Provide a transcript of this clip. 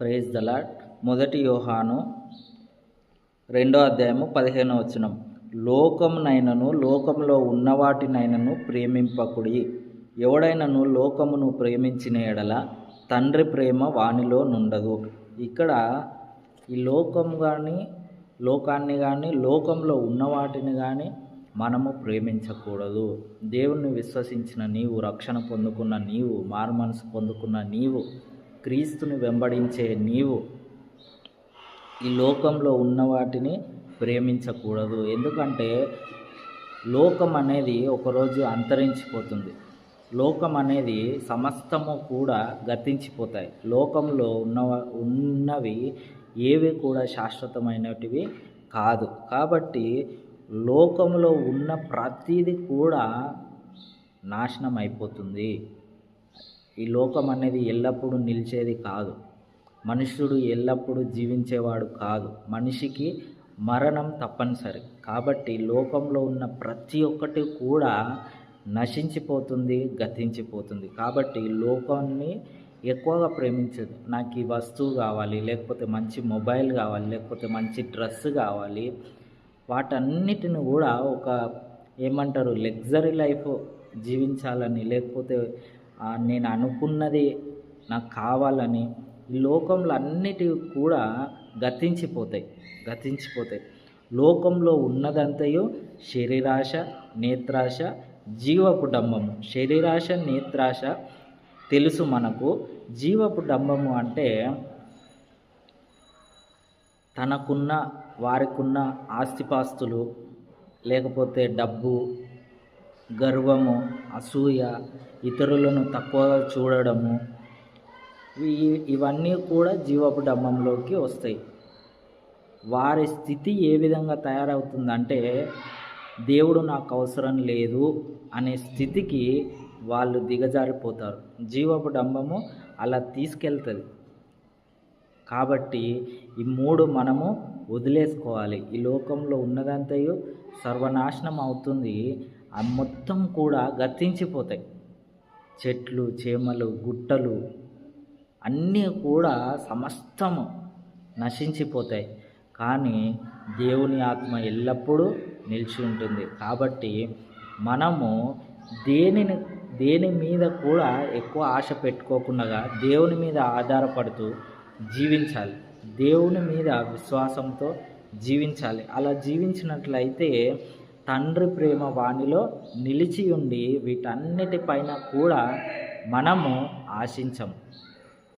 Praise the lord. మొదటి యోహాను 2వ అధ్యాయము 15వ వచనం. లోకమునైనను లోకములో ఉన్నవాటినైనను ప్రేమింపకుడి. ఎవడైనను లోకమును ప్రేమించిన ఎడల తండ్రి ప్రేమ వానిలో నుండదు. ఇక్కడ ఈ లోకాన్ని కానీ లోకంలో ఉన్నవాటిని కానీ మనము ప్రేమించకూడదు. దేవుణ్ణి విశ్వసించిన నీవు, రక్షణ పొందుకున్న నీవు, మారుమనసు పొందుకున్న నీవు, క్రీస్తుని వెంబడించే నీవు ఈ లోకంలో ఉన్న వాటిని ప్రేమించకూడదు. ఎందుకంటే లోకం అనేది ఒకరోజు అంతరించిపోతుంది. లోకం అనేది సమస్తము కూడా గతించిపోతాయి. లోకంలో ఉన్నవి ఏవి కూడా శాశ్వతమైనటివి కాదు. కాబట్టి లోకంలో ఉన్న ప్రతిదీ కూడా నాశనం అయిపోతుంది. ఈ లోకం అనేది ఎల్లప్పుడూ నిలిచేది కాదు. మనుష్యుడు ఎల్లప్పుడూ జీవించేవాడు కాదు. మనిషికి మరణం తప్పనిసరి. కాబట్టి లోకంలో ఉన్న ప్రతి ఒక్కటి కూడా నశించిపోతుంది, గతించిపోతుంది. కాబట్టి లోకాన్ని ఎక్కువగా ప్రేమించదు. నాకు ఈ వస్తువు కావాలి, లేకపోతే మంచి మొబైల్ కావాలి, లేకపోతే మంచి డ్రెస్ కావాలి, వాటన్నిటిని కూడా ఒక లగ్జరీ లైఫ్ జీవించాలని, లేకపోతే నేను అనుకున్నది నాకు కావాలని ఈ లోకంలో అన్నిటివి కూడా గతించిపోతాయి. లోకంలో ఉన్నదంతయు శరీరాశ, నేత్రాశ, జీవపు డంబము. శరీరాశ, నేత్రాశ తెలుసు మనకు. జీవపు డంబము అంటే తనకున్న వారికున్న ఆస్తిపాస్తులు, లేకపోతే డబ్బు, గర్వము, అసూయ, ఇతరులను తక్కువగా చూడడము, ఇవన్నీ కూడా జీవపు డంబంలోకి వస్తాయి. వారి స్థితి ఏ విధంగా తయారవుతుందంటే దేవుడు నాకు అవసరం లేదు అనే స్థితికి వాళ్ళు దిగజారిపోతారు. జీవపు డంబము అలా తీసుకెళ్తుంది. కాబట్టి ఈ మూడు మనము వదిలేసుకోవాలి. ఈ లోకంలో ఉన్నదంతయు సర్వనాశనం అవుతుంది. ఆ మొత్తం కూడా గతించిపోతాయి. చెట్లు, చేమలు, గుట్టలు అన్నీ కూడా సమస్తము నశించిపోతాయి. కానీ దేవుని ఆత్మ ఎల్లప్పుడూ నిలిచి ఉంటుంది. కాబట్టి మనము దేని మీద కూడా ఎక్కువ ఆశ పెట్టుకోకుండా దేవుని మీద ఆధారపడుతూ జీవించాలి. దేవుని మీద విశ్వాసంతో జీవించాలి. అలా జీవించినట్లయితే తండ్రి ప్రేమ వానిలో నిలిచి ఉండి వీటన్నిటిపైన కూడా మనము ఆశించము.